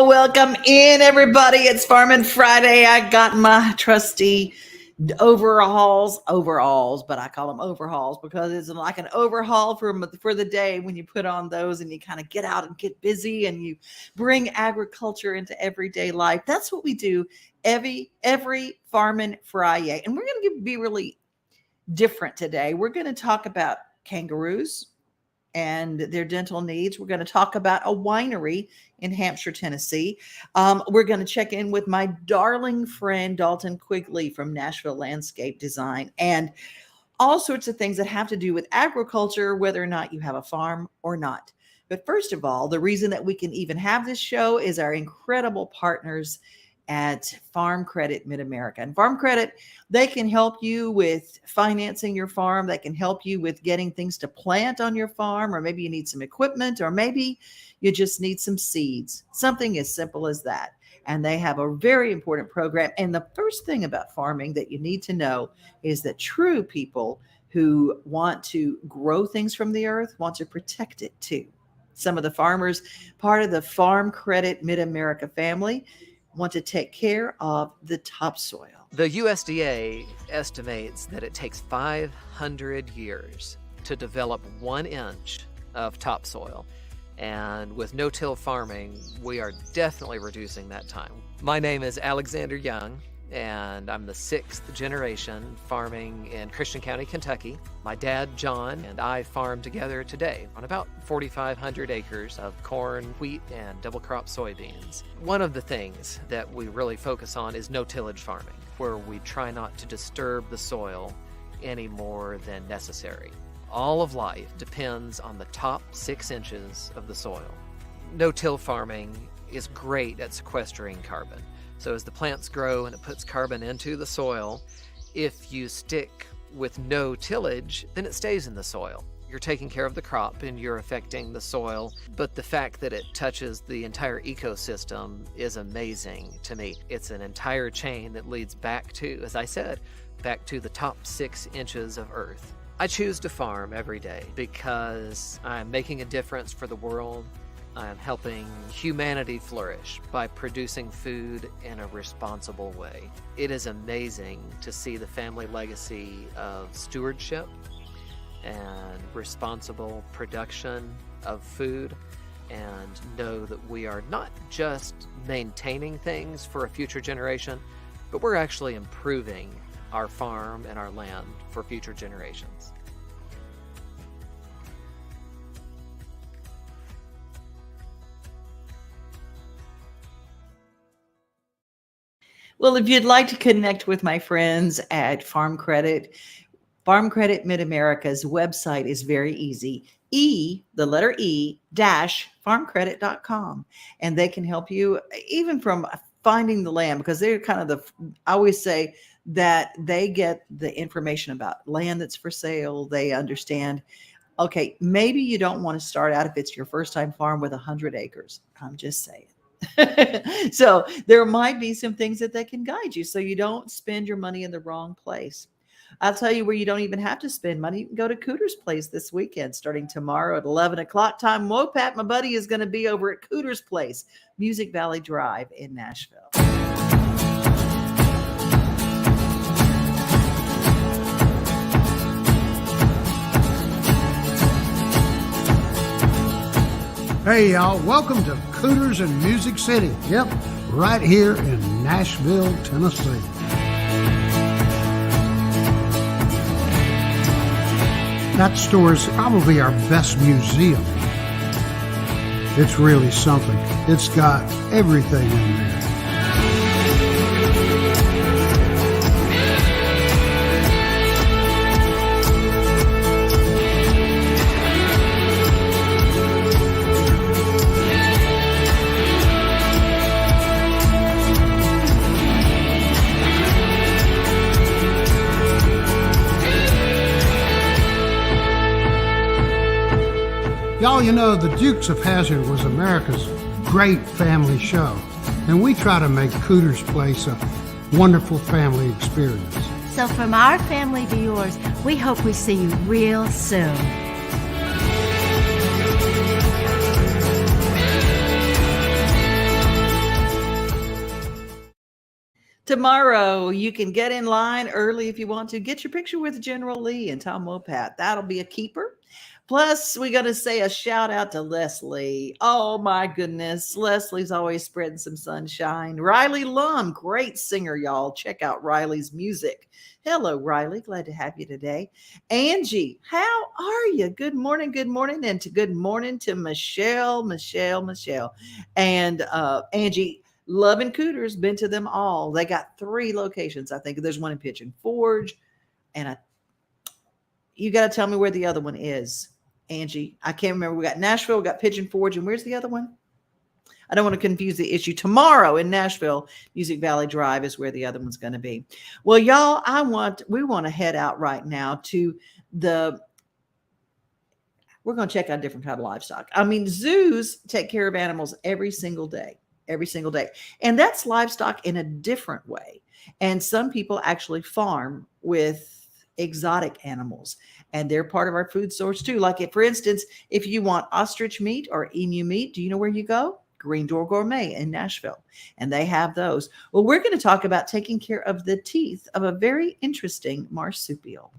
Welcome in, everybody. It's Farmin FriYay. I got my trusty overalls, but I call them overhauls because it's like an overhaul for the day when you put on those and you kind of get out and get busy and you bring agriculture into everyday life. That's what we do every Farmin FriYay. And we're going to be really different today. We're going to talk about kangaroos and their dental needs. We're going to talk about a winery in Hampshire, Tennessee. We're going to check in with my darling friend, Dalton Quigley from Nashville Landscape Design, and all sorts of things that have to do with agriculture, whether or not you have a farm or not. But first of all, the reason that we can even have this show is our incredible partners at Farm Credit Mid-America. And Farm Credit, they can help you with financing your farm. They can help you with getting things to plant on your farm, or maybe you need some equipment, or maybe you just need some seeds, something as simple as that. And they have a very important program. And the first thing about farming that you need to know is that true people who want to grow things from the earth want to protect it too. Some of the farmers, part of the Farm Credit Mid-America family, want to take care of the topsoil. The USDA estimates that it takes 500 years to develop 1 inch of topsoil. And with no-till farming, we are definitely reducing that time. My name is Alexander Young, and I'm the 6th generation farming in Christian County, Kentucky. My dad, John, and I farm together today on about 4,500 acres of corn, wheat, and double crop soybeans. One of the things that we really focus on is no-tillage farming, where we try not to disturb the soil any more than necessary. All of life depends on the top 6 inches of the soil. No-till farming is great at sequestering carbon. So as the plants grow and it puts carbon into the soil, if you stick with no tillage, then it stays in the soil. You're taking care of the crop and you're affecting the soil, but the fact that it touches the entire ecosystem is amazing to me. It's an entire chain that leads back to, as I said, back to the top 6 inches of earth. I choose to farm every day because I'm making a difference for the world. I'm helping humanity flourish by producing food in a responsible way. It is amazing to see the family legacy of stewardship and responsible production of food, and know that we are not just maintaining things for a future generation, but we're actually improving our farm and our land for future generations. Well, if you'd like to connect with my friends at Farm Credit Mid-America's website is very easy. The letter E, -farmcredit.com. And they can help you even from finding the land, because they're kind of I always say that they get the information about land that's for sale. They understand, okay, maybe you don't want to start out if it's your first time farm with 100 acres. I'm just saying. So there might be some things that they can guide you so you don't spend your money in the wrong place. I'll tell you where you don't even have to spend money. You can go to Cooters Place this weekend, starting tomorrow at 11 o'clock time. Wopat, my buddy, is going to be over at Cooters Place, Music Valley Drive in Nashville. Hey, y'all. Welcome to Cooters in Music City. Yep, right here in Nashville, Tennessee. That store is probably our best museum. It's really something. It's got everything in there. Y'all, you know, the Dukes of Hazzard was America's great family show, and we try to make Cooters Place a wonderful family experience. So from our family to yours, we hope we see you real soon. Tomorrow, you can get in line early if you want to. Get your picture with General Lee and Tom Wopat. That'll be a keeper. Plus, we got to say a shout out to Leslie. Oh, my goodness. Leslie's always spreading some sunshine. Riley Lum, great singer, y'all. Check out Riley's music. Hello, Riley. Glad to have you today. Angie, how are you? Good morning, good morning. And good morning to Michelle. And Angie, loving Cooters, been to them all. They got 3 locations, I think. There's one in Pigeon Forge. And you got to tell me where the other one is, Angie. I can't remember. We got Nashville, we got Pigeon Forge, and where's the other one? I don't want to confuse the issue. Tomorrow in Nashville, Music Valley Drive is where the other one's going to be. Well, y'all, we want to head out right now to we're going to check out different type of livestock. I mean, zoos take care of animals every single day. And that's livestock in a different way. And some people actually farm with exotic animals, and they're part of our food source too. Like, for instance, if you want ostrich meat or emu meat, do you know where you go? Green Door Gourmet in Nashville, and they have those. Well, we're going to talk about taking care of the teeth of a very interesting marsupial.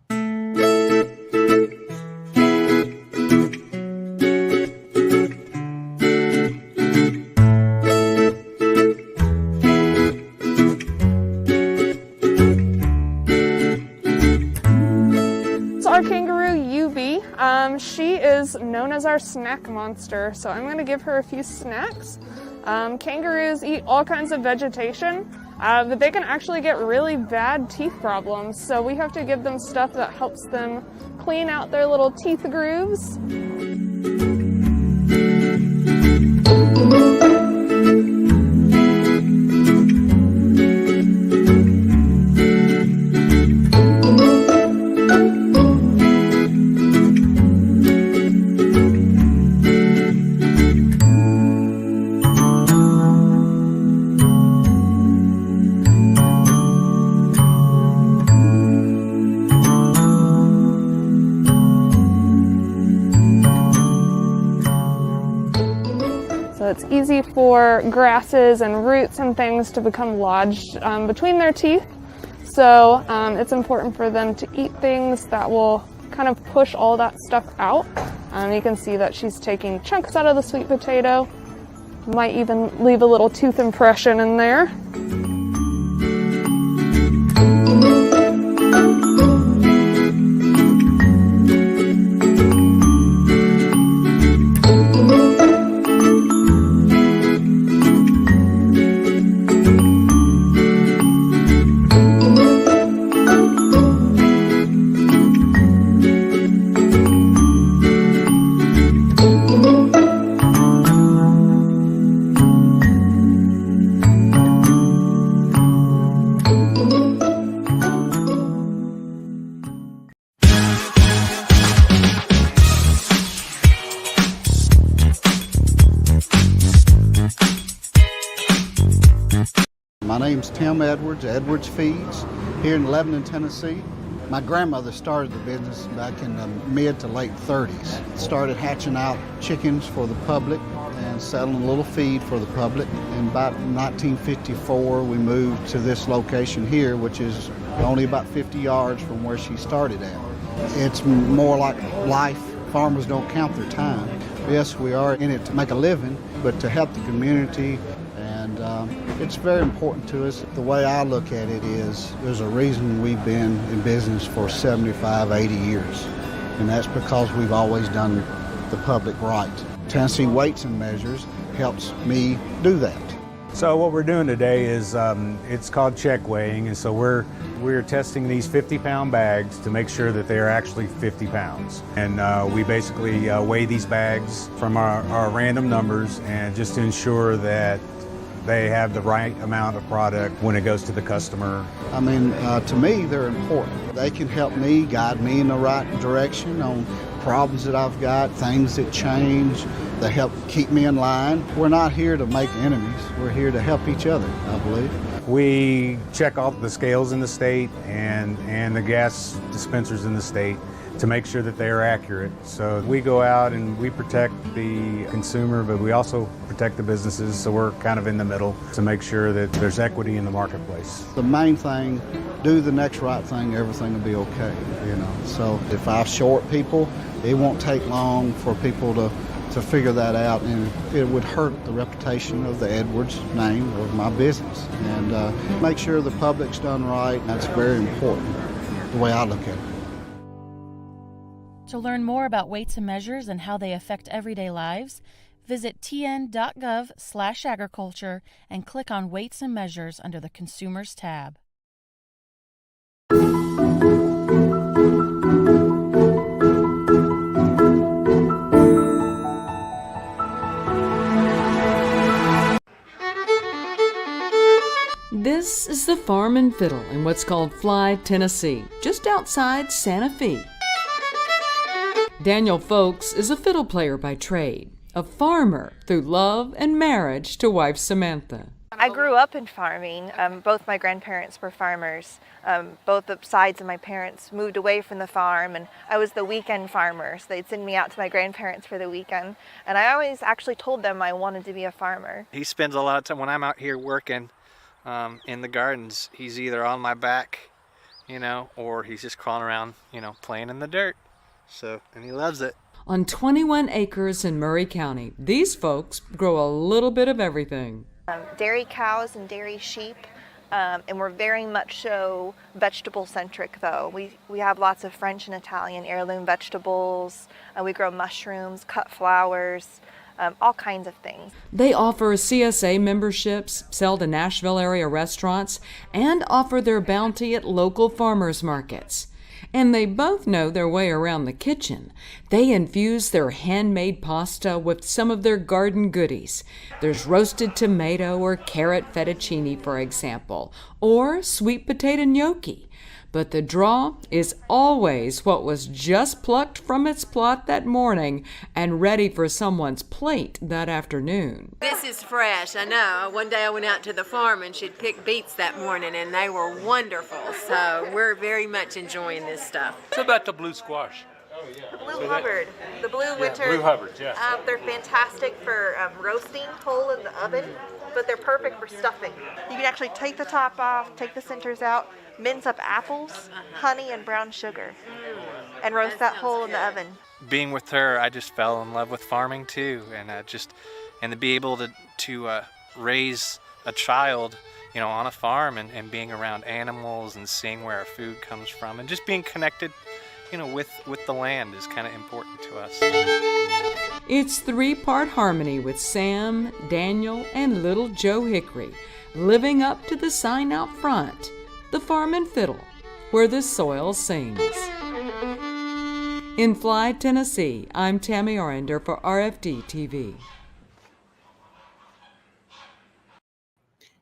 Our kangaroo UV, she is known as our snack monster, so I'm going to give her a few snacks. Kangaroos eat all kinds of vegetation, but they can actually get really bad teeth problems, so we have to give them stuff that helps them clean out their little teeth grooves. It's easy for grasses and roots and things to become lodged between their teeth. So it's important for them to eat things that will kind of push all that stuff out. You can see that she's taking chunks out of the sweet potato. Might even leave a little tooth impression in there. My name's Tim Edwards, Edwards Feeds, here in Lebanon, Tennessee. My grandmother started the business back in the mid to late 30s. Started hatching out chickens for the public and selling a little feed for the public. In about 1954, we moved to this location here, which is only about 50 yards from where she started at. It's more like life. Farmers don't count their time. Yes, we are in it to make a living, but to help the community. And it's very important to us. The way I look at it is there's a reason we've been in business for 75, 80 years. And that's because we've always done the public right. Tennessee Weights and Measures helps me do that. So what we're doing today is it's called check weighing, and so we're testing these 50-pound bags to make sure that they are actually 50 pounds. And we basically weigh these bags from our random numbers, and just to ensure that they have the right amount of product when it goes to the customer. I mean, to me, they're important. They can help me, guide me in the right direction on problems that I've got, things that change. They help keep me in line. We're not here to make enemies. We're here to help each other, I believe. We check off the scales in the state and the gas dispensers in the state to make sure that they are accurate. So we go out and we protect the consumer, but we also protect the businesses, so we're kind of in the middle to make sure that there's equity in the marketplace. The main thing, do the next right thing, everything will be okay, you know. So if I short people, it won't take long for people to figure that out, and it would hurt the reputation of the Edwards name or my business. And make sure the public's done right. That's very important, the way I look at it. To learn more about weights and measures and how they affect everyday lives, visit tn.gov/agriculture and click on Weights and Measures under the Consumers tab. This is the Farm and Fiddle in what's called Fly, Tennessee, just outside Santa Fe. Daniel Folks is a fiddle player by trade, a farmer through love and marriage to wife Samantha. I grew up in farming. Both my grandparents were farmers. Both the sides of my parents moved away from the farm, and I was the weekend farmer. So they'd send me out to my grandparents for the weekend, and I always actually told them I wanted to be a farmer. He spends a lot of time when I'm out here working in the gardens. He's either on my back, or he's just crawling around, playing in the dirt. So, and he loves it. On 21 acres in Murray County, these folks grow a little bit of everything. Dairy cows and dairy sheep, and we're very much so vegetable-centric though. We have lots of French and Italian heirloom vegetables. We grow mushrooms, cut flowers, all kinds of things. They offer CSA memberships, sell to Nashville area restaurants, and offer their bounty at local farmers markets. And they both know their way around the kitchen. They infuse their handmade pasta with some of their garden goodies. There's roasted tomato or carrot fettuccine, for example, or sweet potato gnocchi. But the draw is always what was just plucked from its plot that morning and ready for someone's plate that afternoon. This is fresh, I know. One day I went out to the farm and she'd picked beets that morning and they were wonderful. So we're very much enjoying this stuff. What about the blue squash? The Blue Hubbard, the Blue Winter. Blue Hubbards, yeah. They're fantastic for roasting whole in the oven, but they're perfect for stuffing. You can actually take the top off, take the centers out, mince up apples, honey, and brown sugar, and roast that whole in the oven. Being with her, I just fell in love with farming too, and to be able to raise a child, on a farm and being around animals and seeing where our food comes from and just being connected, with the land is kind of important to us. It's 3-part harmony with Sam, Daniel, and little Joe Hickory, living up to the sign out front, the Farm and Fiddle, where the soil sings. In Fly, Tennessee, I'm Tammy Arender for RFD TV.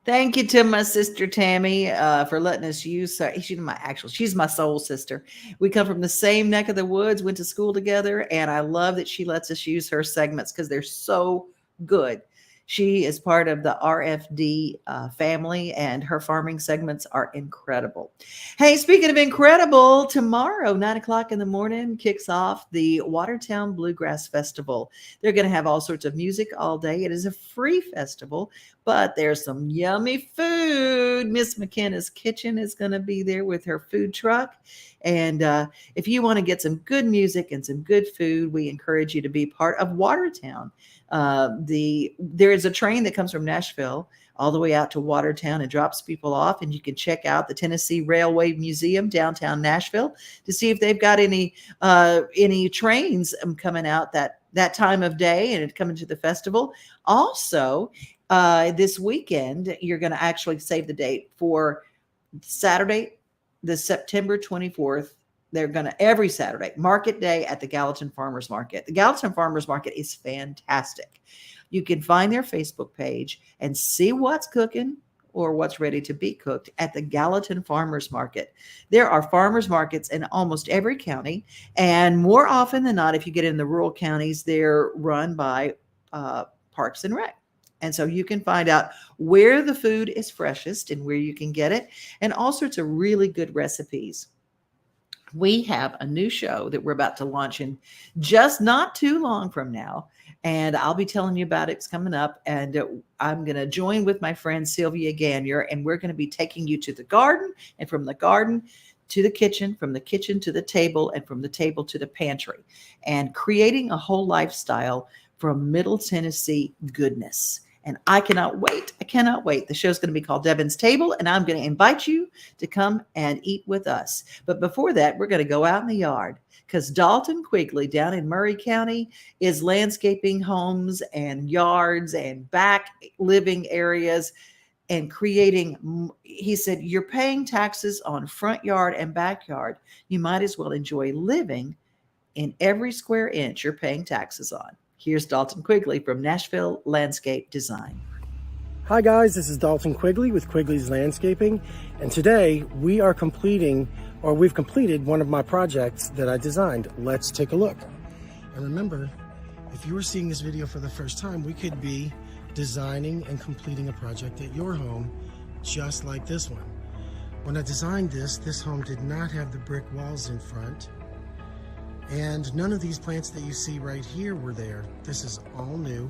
Thank you to my sister Tammy for letting us use her. She's my soul sister. We come from the same neck of the woods, went to school together, and I love that she lets us use her segments because they're so good. She is part of the RFD family, and her farming segments are incredible. Hey, speaking of incredible, tomorrow, 9 o'clock in the morning, kicks off the WaterTown Bluegrass Festival. They're going to have all sorts of music all day. It is a free festival, but there's some yummy food. Miss McKenna's Kitchen is going to be there with her food truck. And if you want to get some good music and some good food, we encourage you to be part of WaterTown. There is a train that comes from Nashville all the way out to WaterTown and drops people off, and you can check out the Tennessee Railway Museum downtown Nashville to see if they've got any trains coming out that time of day and coming to the festival. Also, this weekend, you're going to actually save the date for Saturday, the September 24th. They're going to every Saturday, market day at the Gallatin Farmers Market. The Gallatin Farmers Market is fantastic. You can find their Facebook page and see what's cooking or what's ready to be cooked at the Gallatin Farmers Market. There are farmers markets in almost every county, and more often than not, if you get in the rural counties, they're run by Parks and Rec. And so you can find out where the food is freshest and where you can get it, and all sorts of really good recipes. we have a new show that we're about to launch in just not too long from now. And I'll be telling you about it. It's coming up. And I'm going to join with my friend Sylvia Gagnier, and we're going to be taking you to the garden, and from the garden to the kitchen, from the kitchen to the table, and from the table to the pantry, and creating a whole lifestyle from Middle Tennessee goodness. And I cannot wait. I cannot wait. The show's going to be called Devin's Table, and I'm going to invite you to come and eat with us. But before that, we're going to go out in the yard, because Dalton Quigley down in Murray County is landscaping homes and yards and back living areas and creating. He said, you're paying taxes on front yard and backyard. You might as well enjoy living in every square inch you're paying taxes on. Here's Dalton Quigley from Nashville Landscape Design. Hi guys, this is Dalton Quigley with Quigley's Landscaping, and today we've completed one of my projects that I designed. Let's take a look. And remember, if you were seeing this video for the first time, we could be designing and completing a project at your home just like this one. When I designed this home did not have the brick walls in front, and none of these plants that you see right here were there. This is all new.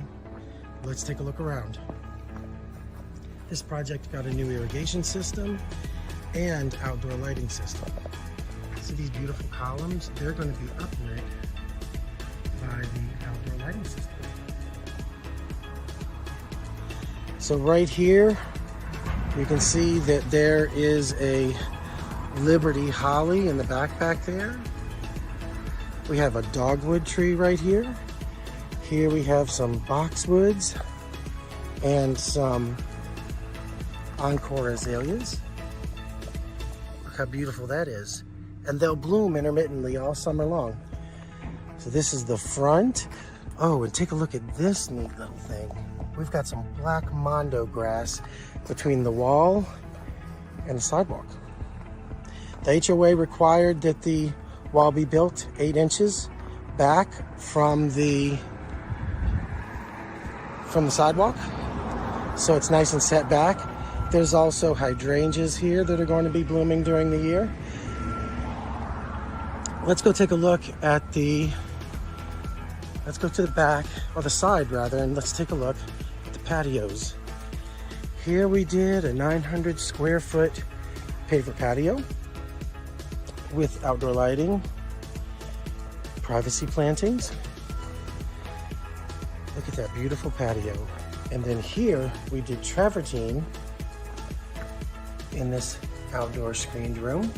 Let's take a look around. This project got a new irrigation system and outdoor lighting system. See these beautiful columns? They're going to be uplit by the outdoor lighting system. So right here, you can see that there is a Liberty holly in the backpack there. We have a dogwood tree right here. Here we have some boxwoods and some encore azaleas. Look how beautiful that is. And they'll bloom intermittently all summer long. So this is the front. Oh, and take a look at this neat little thing. We've got some black mondo grass between the wall and the sidewalk. The HOA required that the wall be built 8 inches back from the sidewalk, so it's nice and set back. There's also hydrangeas here that are going to be blooming during the year. Let's go take a look at let's go to the back, or the side rather, and let's take a look at the patios. Here we did a 900 square foot paver patio with outdoor lighting, privacy plantings. Look at that beautiful patio. And then here we did travertine in this outdoor screened room.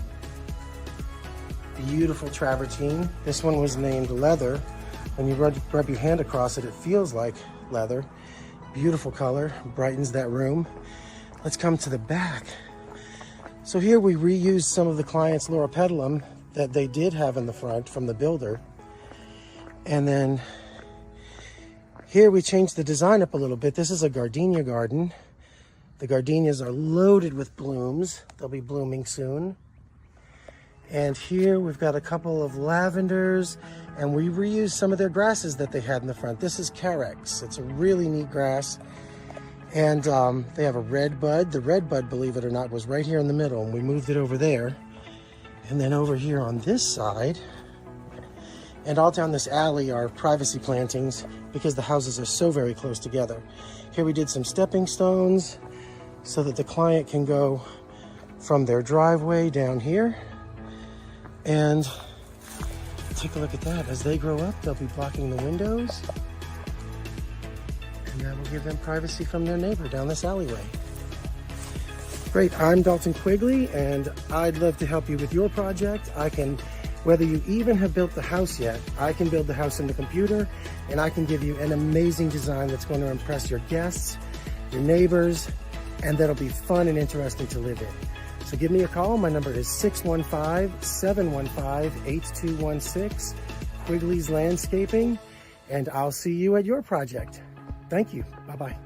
Beautiful travertine. This one was named Leather. When you rub your hand across it, it feels like leather. Beautiful color, brightens that room. Let's come to the back. So here we reused some of the client's loropetalum that they did have in the front from the builder. And then here we changed the design up a little bit. This is a gardenia garden. The gardenias are loaded with blooms. They'll be blooming soon. And here we've got a couple of lavenders, and we reused some of their grasses that they had in the front. This is Carex. It's a really neat grass. And they have a red bud. The red bud, believe it or not, was right here in the middle, and we moved it over there. And then over here on this side, and all down this alley are privacy plantings because the houses are so very close together. Here we did some stepping stones so that the client can go from their driveway down here. And take a look at that. As they grow up, they'll be blocking the windows. And that will give them privacy from their neighbor down this alleyway. Great, I'm Dalton Quigley, and I'd love to help you with your project. Whether you even have built the house yet, I can build the house in the computer, and I can give you an amazing design that's going to impress your guests, your neighbors, and that'll be fun and interesting to live in. So give me a call. My number is 615-715-8216, Quigley's Landscaping, and I'll see you at your project. Thank you. Bye-bye.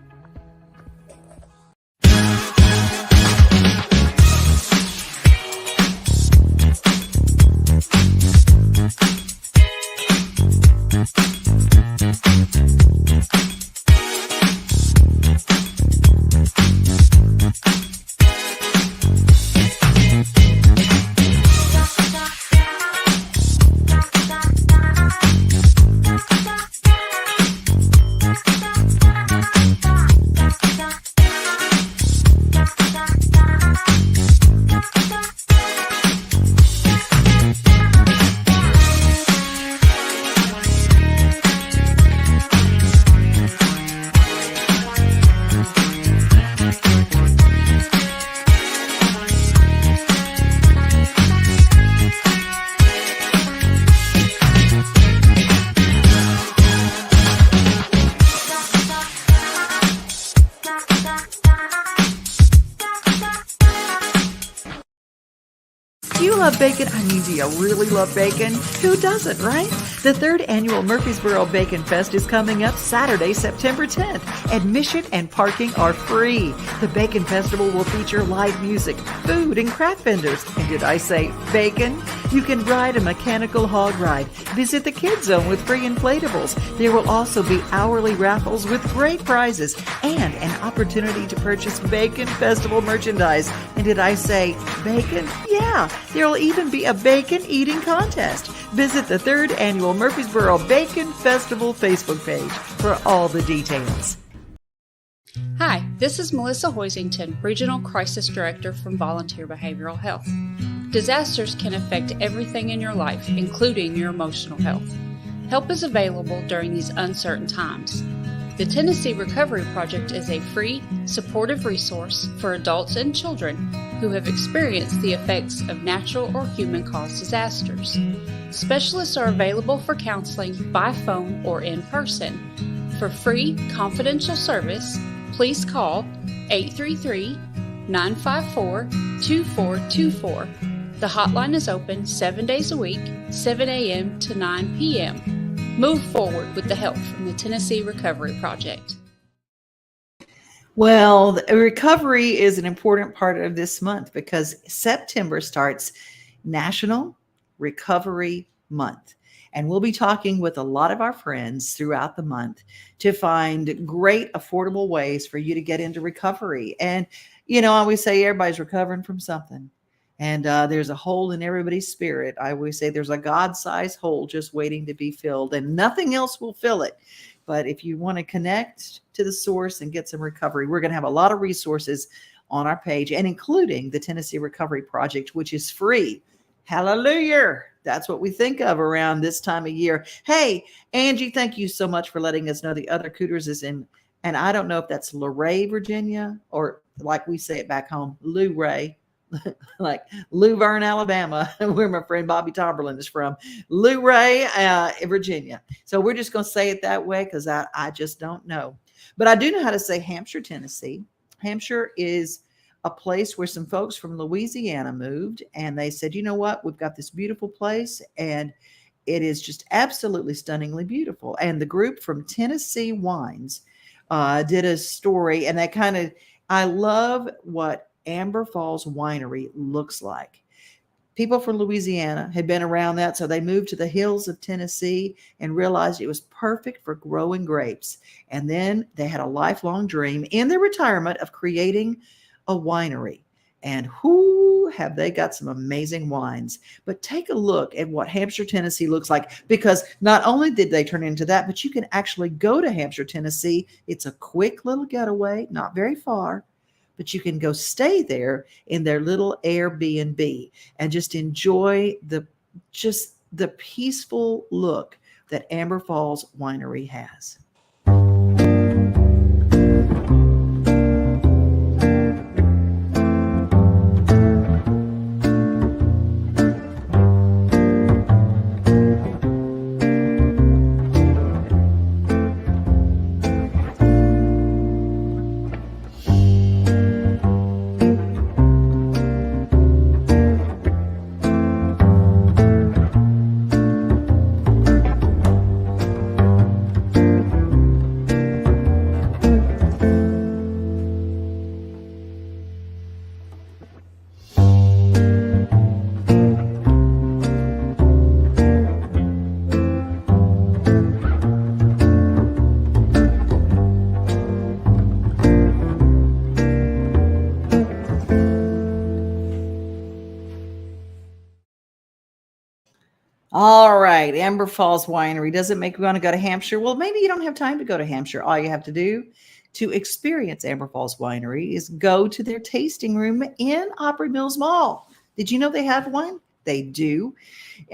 Do you love bacon? I mean, do you really love bacon? Who doesn't, right? The 3rd annual Murfreesboro Bacon Fest is coming up Saturday, September 10th. Admission and parking are free. The Bacon Festival will feature live music, food, and craft vendors. And did I say bacon? You can ride a mechanical hog ride, visit the Kids Zone with free inflatables. There will also be hourly raffles with great prizes and an opportunity to purchase Bacon Festival merchandise. And did I say bacon? Yeah, there will even be a bacon eating contest. Visit the 3rd annual Murfreesboro Bacon Festival Facebook page for all the details. Hi, this is Melissa Hoisington, Regional Crisis Director from Volunteer Behavioral Health. Disasters can affect everything in your life, including your emotional health. Help is available during these uncertain times. The Tennessee Recovery Project is a free, supportive resource for adults and children who have experienced the effects of natural or human-caused disasters. Specialists are available for counseling by phone or in person. For free, confidential service, please call 833-954-2424. The hotline is open 7 days a week, 7 a.m. to 9 p.m. Move forward with the help from the Tennessee Recovery Project. Well, the recovery is an important part of this month because September starts National Recovery Month. And we'll be talking with a lot of our friends throughout the month to find great, affordable ways for you to get into recovery. And, you know, I always say everybody's recovering from something. And there's a hole in everybody's spirit. I always say there's a God-sized hole just waiting to be filled, and nothing else will fill it. But if you want to connect to the source and get some recovery, we're going to have a lot of resources on our page, and including the Tennessee Recovery Project, which is free. Hallelujah. That's what we think of around this time of year. Hey, Angie, thank you so much for letting us know the other Cooters is in, and I don't know if that's Luray, Virginia, or like we say it back home, Luray. Like Luverne, Alabama, where my friend Bobby Tomberlin is from, Luray, Virginia. So we're just going to say it that way because I just don't know. But I do know how to say Hampshire, Tennessee. Hampshire is a place where some folks from Louisiana moved, and they said, you know what, we've got this beautiful place, and it is just absolutely stunningly beautiful. And the group from Tennessee Wines did a story, and I love what Amber Falls Winery looks like. People from Louisiana had been around that, so they moved to the hills of Tennessee and realized it was perfect for growing grapes. And then they had a lifelong dream in their retirement of creating a winery. And whoo, have they got some amazing wines. But take a look at what Hampshire, Tennessee looks like, because not only did they turn into that, but you can actually go to Hampshire, Tennessee. It's a quick little getaway, not very far, but you can go stay there in their little Airbnb and just enjoy the peaceful look that Amber Falls Winery has. All right, Amber Falls Winery. Does it make you want to go to Hampshire? Well, maybe you don't have time to go to Hampshire. All you have to do to experience Amber Falls Winery is go to their tasting room in Opry Mills Mall. Did you know they have one? They do.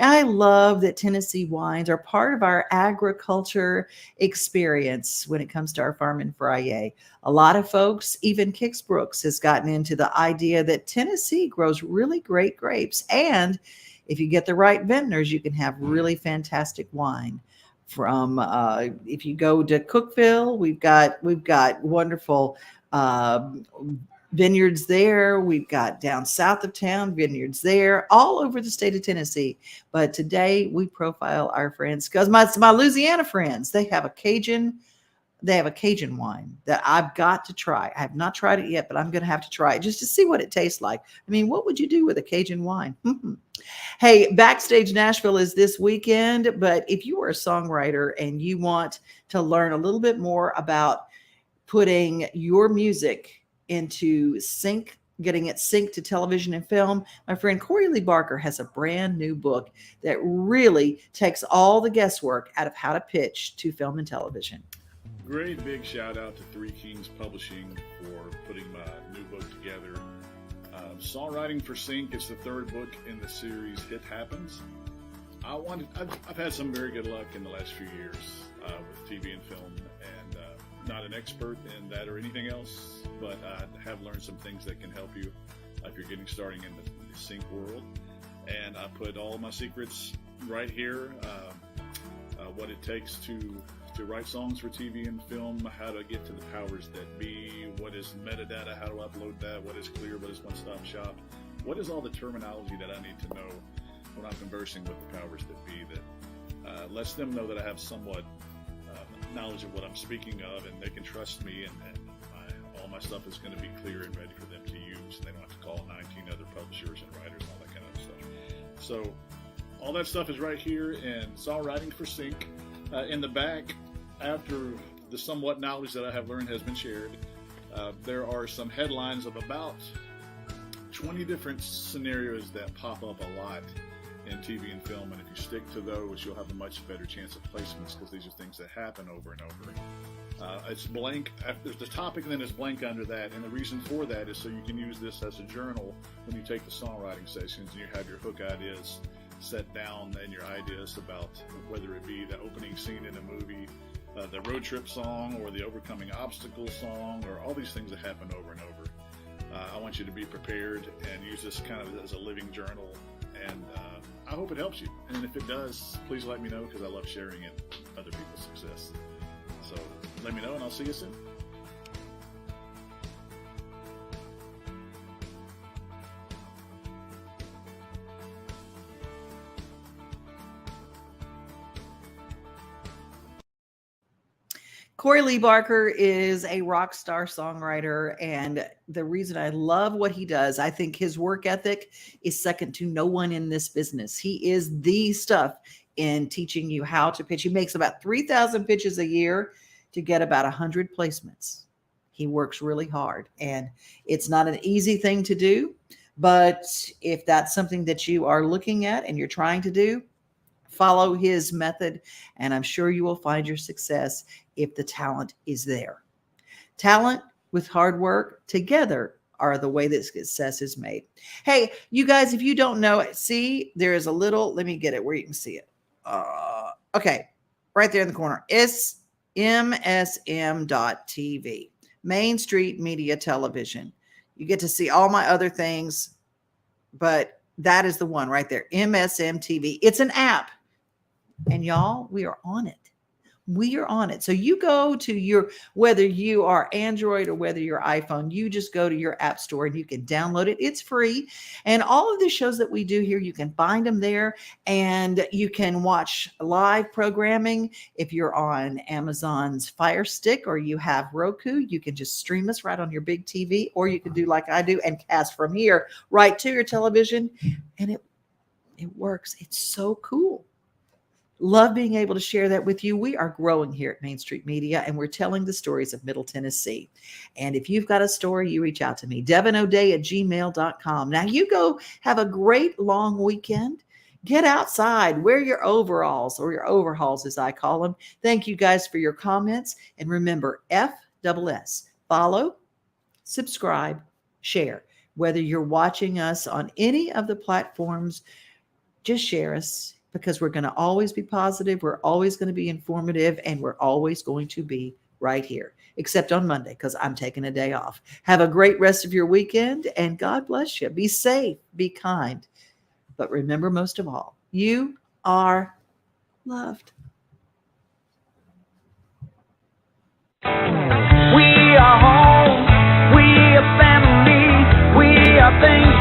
I love that Tennessee wines are part of our agriculture experience when it comes to our Farmin FriYay. A lot of folks, even Kix Brooks, has gotten into the idea that Tennessee grows really great grapes, and if you get the right vintners, you can have really fantastic wine. From if you go to Cookeville, we've got wonderful vineyards there. We've got down south of town vineyards there, all over the state of Tennessee. But today we profile our friends because my Louisiana friends, they have a Cajun wine that I've got to try. I have not tried it yet, but I'm going to have to try it just to see what it tastes like. I mean, what would you do with a Cajun wine? Hey, Backstage Nashville is this weekend, but if you are a songwriter and you want to learn a little bit more about putting your music into sync, getting it synced to television and film, my friend Corey Lee Barker has a brand new book that really takes all the guesswork out of how to pitch to film and television. Great big shout out to Three Kings Publishing for putting my new book together. Songwriting for Sync is the third book in the series Hit Happens. I've had some very good luck in the last few years with TV and film, and not an expert in that or anything else, but I have learned some things that can help you if you're getting starting in the sync world. And I put all my secrets right here, what it takes to write songs for TV and film, how to get to the powers that be, what is metadata, how to upload that, what is clear, what is one-stop shop, what is all the terminology that I need to know when I'm conversing with the powers that be, that lets them know that I have somewhat knowledge of what I'm speaking of, and they can trust me, and all my stuff is going to be clear and ready for them to use. They don't have to call 19 other publishers and writers and all that kind of stuff. So all that stuff is right here in Songwriting for Sync. In the back, after the somewhat knowledge that I have learned has been shared, there are some headlines of about 20 different scenarios that pop up a lot in TV and film, and if you stick to those, you'll have a much better chance of placements, because these are things that happen over and over. It's blank. There's the topic, and then it's blank under that, and the reason for that is so you can use this as a journal when you take the songwriting sessions and you have your hook ideas set down, and your ideas about whether it be the opening scene in a movie, the road trip song, or the overcoming obstacles song, or all these things that happen over and over. I want you to be prepared and use this kind of as a living journal, and I hope it helps you. And if it does, please let me know, because I love sharing in other people's success. So let me know, and I'll see you soon. Corey Lee Barker is a rock star songwriter, and the reason I love what he does, I think his work ethic is second to no one in this business. He is the stuff in teaching you how to pitch. He makes about 3,000 pitches a year to get about 100 placements. He works really hard, and it's not an easy thing to do, but if that's something that you are looking at and you're trying to do, follow his method, and I'm sure you will find your success if the talent is there. Talent with hard work together are the way that success is made. Hey, you guys, if you don't know it, see, there is a little, let me get it where you can see it. Okay, right there in the corner. It's MSM.TV, Main Street Media Television. You get to see all my other things, but that is the one right there, MSM TV. It's an app. And y'all, we are on it. We are on it. So you go to your, whether you are Android or whether you're iPhone, you just go to your app store and you can download it. It's free. And all of the shows that we do here, you can find them there, and you can watch live programming. If you're on Amazon's Fire Stick or you have Roku, you can just stream us right on your big TV, or you can do like I do and cast from here right to your television. And it works. It's so cool. Love being able to share that with you. We are growing here at Main Street Media, and we're telling the stories of Middle Tennessee. And if you've got a story, you reach out to me, devinoday@gmail.com. Now you go have a great long weekend. Get outside, wear your overalls, or your overhauls as I call them. Thank you guys for your comments. And remember, FSS, follow, subscribe, share. Whether you're watching us on any of the platforms, just share us, because we're going to always be positive. We're always going to be informative, and we're always going to be right here, except on Monday, because I'm taking a day off. Have a great rest of your weekend, and God bless you. Be safe, be kind. But remember, most of all, you are loved. We are home. We are family. things